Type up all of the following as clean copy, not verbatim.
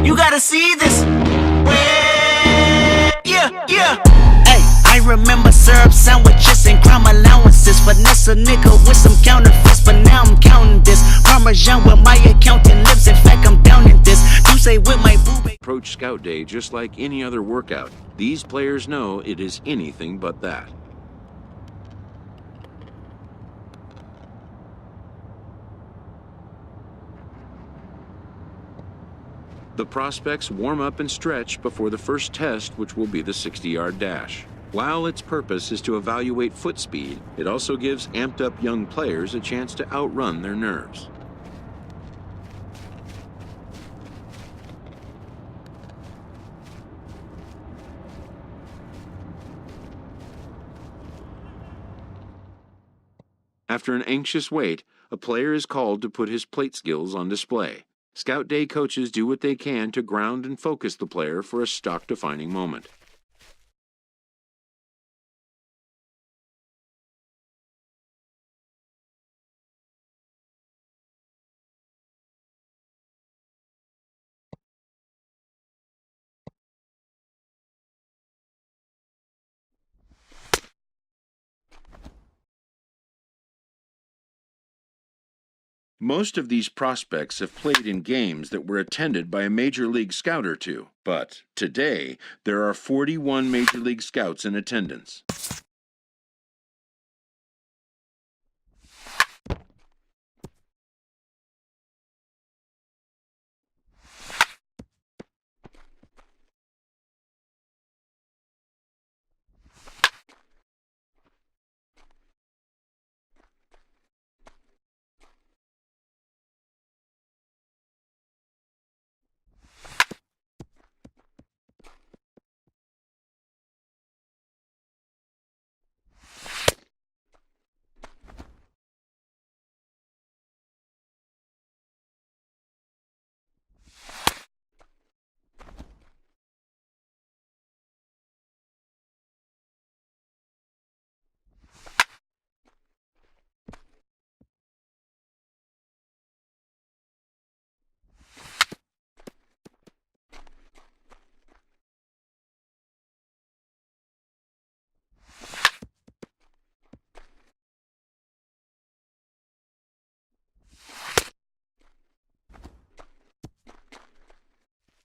You gotta see this. Yeah. Hey, I remember syrup sandwiches and crime allowances. Finesse a nigga with some counterfeits, but now I'm counting this. Parmesan where my accountant lives. In fact, I'm down in this. You say with my boo. Approach Scout Day just like any other workout. These players know it is anything but that. The prospects warm up and stretch before the first test, which will be the 60-yard dash. While its purpose is to evaluate foot speed, it also gives amped-up young players a chance to outrun their nerves. After an anxious wait, a player is called to put his plate skills on display. Scout Day coaches do what they can to ground and focus the player for a stock-defining moment. Most of these prospects have played in games that were attended by a Major League Scout or two, but today there are 41 Major League Scouts in attendance.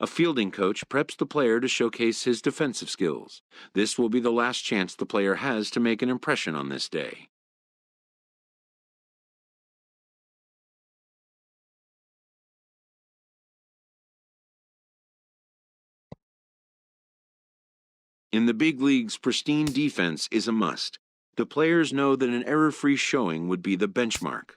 A fielding coach preps the player to showcase his defensive skills. This will be the last chance the player has to make an impression on this day. In the big leagues, pristine defense is a must. The players know that an error-free showing would be the benchmark.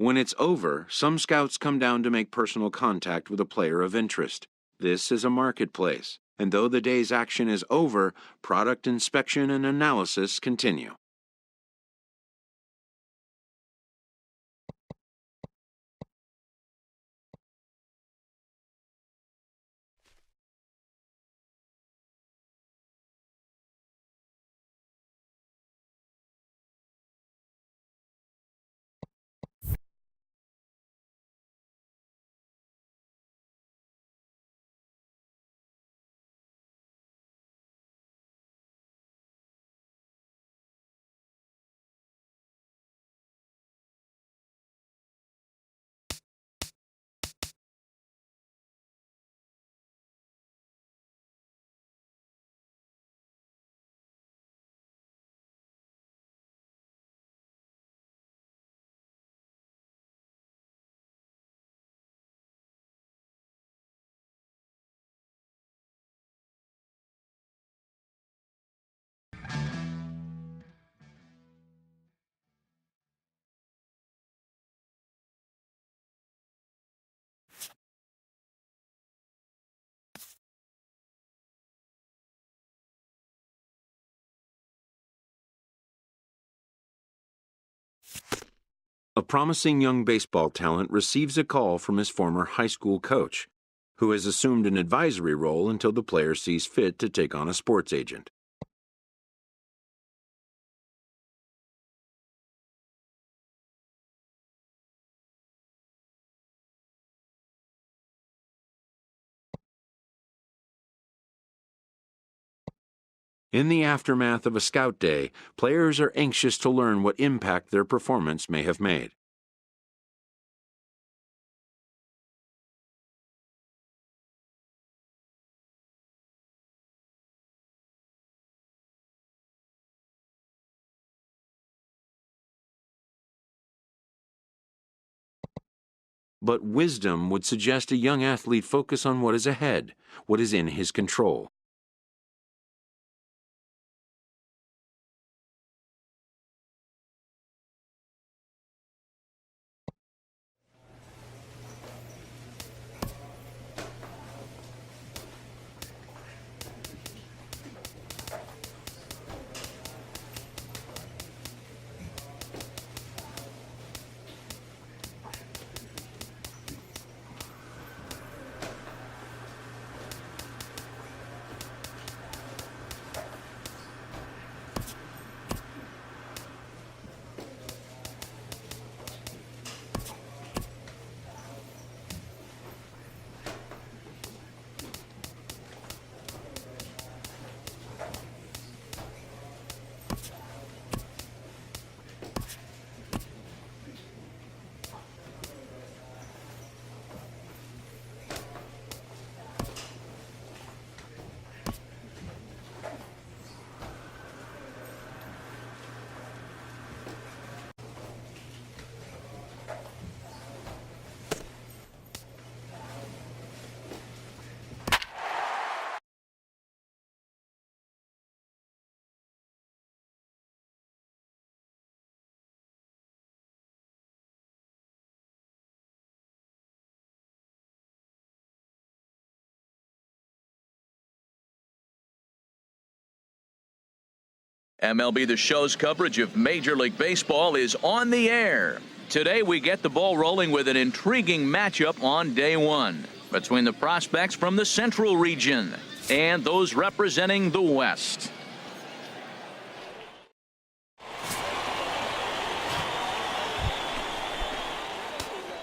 When it's over, some scouts come down to make personal contact with a player of interest. This is a marketplace, and though the day's action is over, product inspection and analysis continue. A promising young baseball talent receives a call from his former high school coach, who has assumed an advisory role until the player sees fit to take on a sports agent. In the aftermath of a scout day, players are anxious to learn what impact their performance may have made. But wisdom would suggest a young athlete focus on what is ahead, what is in his control. MLB the Show's coverage of Major League Baseball is on the air. Today we get the ball rolling with an intriguing matchup on day one between the prospects from the Central region and those representing the West.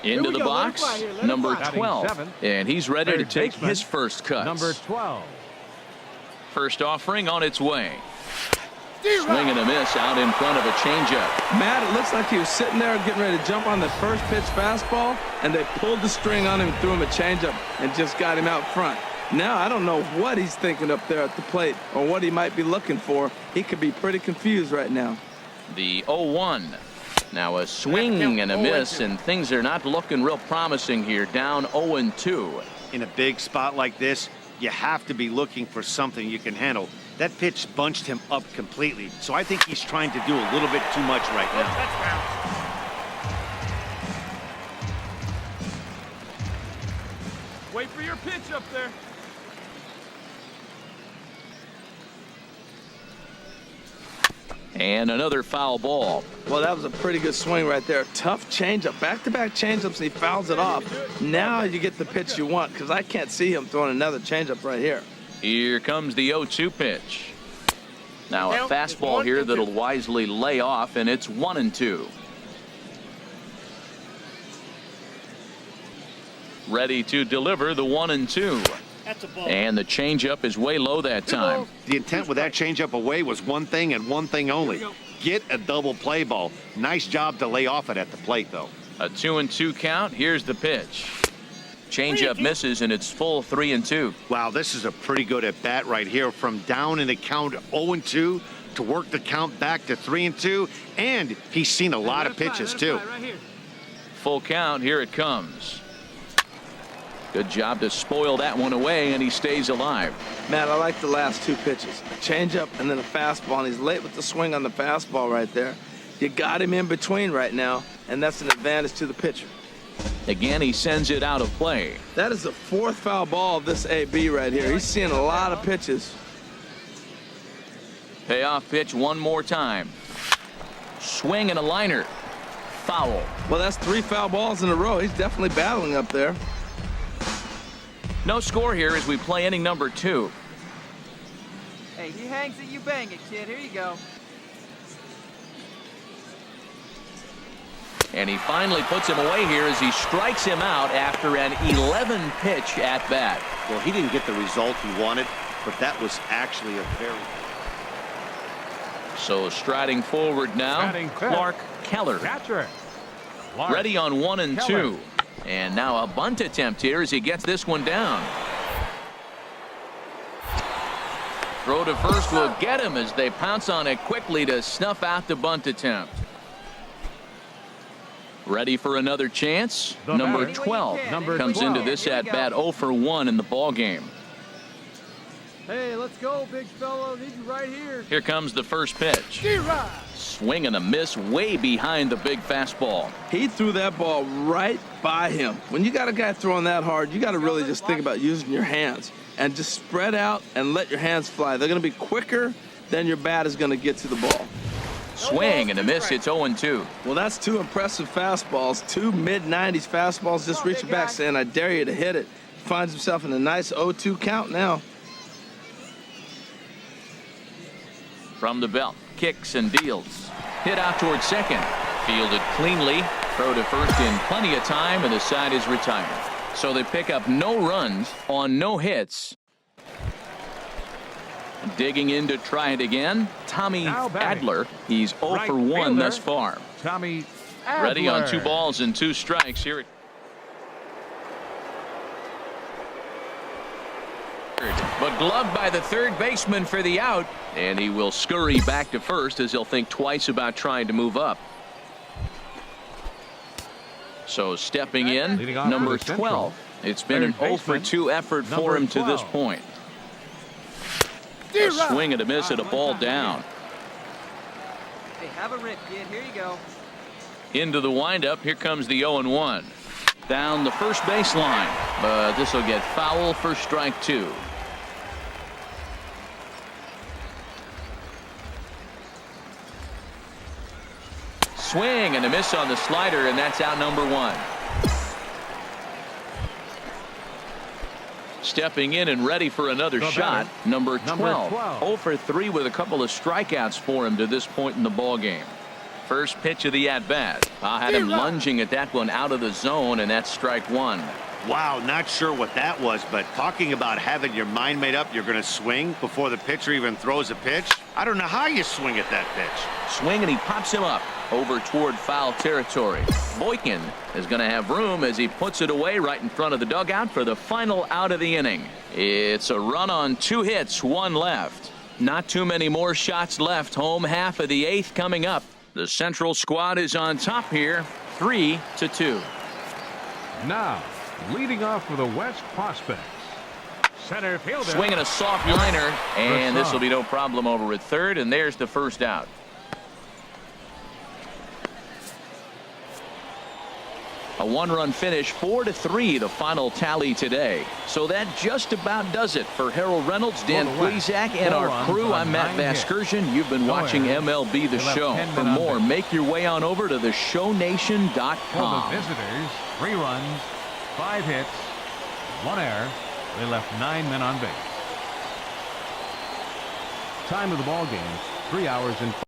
Into the box, number 12, and he's ready to take his first cut. Number 12. First offering on its way. Swing and a miss out in front of a changeup. Matt, it looks like he was sitting there getting ready to jump on the first pitch fastball, and they pulled the string on him, threw him a changeup, and just got him out front. Now, I don't know what he's thinking up there at the plate or what he might be looking for. He could be pretty confused right now. The 0-1. Now a swing and a miss, and things are not looking real promising here, down 0-2. In a big spot like this, you have to be looking for something you can handle. That pitch bunched him up completely, so I think he's trying to do a little bit too much right now. Wait for your pitch up there. And another foul ball. Well, that was a pretty good swing right there. Tough changeup. Back-to-back changeups, and he fouls it off. Now you get the pitch you want, because I can't see him throwing another changeup right here. Here comes the 0-2 pitch. Now a fastball here that'll wisely lay off, and it's 1-2. Ready to deliver the 1-2. And the changeup is way low that time. The intent with that changeup away was one thing and one thing only. Get a double play ball. Nice job to lay off it at the plate, though. A 2-2 count. Here's the pitch. Changeup misses, and it's full 3-2. Wow, this is a pretty good at bat right here. From down in the count 0-2 to work the count back to 3-2, and he's seen a lot of pitches too. Full count. Here it comes. Good job to spoil that one away, and he stays alive. Man, I like the last two pitches. A changeup and then a fastball, and he's late with the swing on the fastball right there. You got him in between right now, and that's an advantage to the pitcher. Again, he sends it out of play. That is the fourth foul ball of this AB right here. He's seeing a lot of pitches. Payoff pitch one more time. Swing and a liner. Foul. Well, that's 3 foul balls in a row. He's definitely battling up there. No score here as we play inning number 2. Hey, he hangs it, you bang it, kid. Here you go. And he finally puts him away here as he strikes him out after an 11-pitch at-bat. Well, he didn't get the result he wanted, but that was actually a very... So striding forward now, Clark Keller. Catcher. Ready on 1-2. And now a bunt attempt here as he gets this one down. Throw to first will get him as they pounce on it quickly to snuff out the bunt attempt. Ready for another chance. Number 12 comes into this at bat 0 for 1 in the ball game. Hey, let's go, big fella. Need you right here. Here comes the first pitch. Swing and a miss way behind the big fastball. He threw that ball right by him. When you got a guy throwing that hard, you got to really just think about using your hands and just spread out and let your hands fly. They're going to be quicker than your bat is going to get to the ball. Swing and a miss. It's 0-2. Well, that's 2 impressive fastballs. 2 mid-90s fastballs just reaching back saying, I dare you to hit it. Finds himself in a nice 0-2 count now. From the belt, kicks and deals. Hit out towards second. Fielded cleanly. Throw to first in plenty of time, and the side is retired. So they pick up no runs on no hits. Digging in to try it again, Tommy Adler. He's 0 for 1 thus far. Tommy Adler. Ready on 2 balls and 2 strikes. Here it but gloved by the third baseman for the out, and he will scurry back to first as he'll think twice about trying to move up. So stepping in, number 12. It's been an 0 for 2 effort for him to this point. A swing and a miss at a ball down. Hey, have a rip, kid. Here you go. Into the windup. Here comes the 0-1. Down the first baseline, but this will get foul for strike 2. Swing and a miss on the slider, and that's out number 1. Stepping in and ready for another shot, number 12. 0 for 3 with a couple of strikeouts for him to this point in the ball game. First pitch of the at-bat. I had him lunging at that one out of the zone, and that's strike 1. Wow, not sure what that was, but talking about having your mind made up you're going to swing before the pitcher even throws a pitch. I don't know how you swing at that pitch. Swing, and he pops him up over toward foul territory. Boykin is going to have room as he puts it away right in front of the dugout for the final out of the inning. It's a run on 2 hits, 1 left. Not too many more shots left. Home half of the 8th coming up. The Central squad is on top here, 3-2. Now, leading off for the West Prospects, center fielder. Swinging a soft liner, and this will be no problem over at third, and there's the first out. A one-run finish, 4-3, the final tally today. So that just about does it for Harold Reynolds, Dan Plesac, and our crew. I'm Matt Vasgersian. You've been watching MLB The Show. For more, make your way on over to theshownation.com. For the visitors, 3 runs, 5 hits, 1 error. They left 9 men on base. Time of the ball game, 3 hours and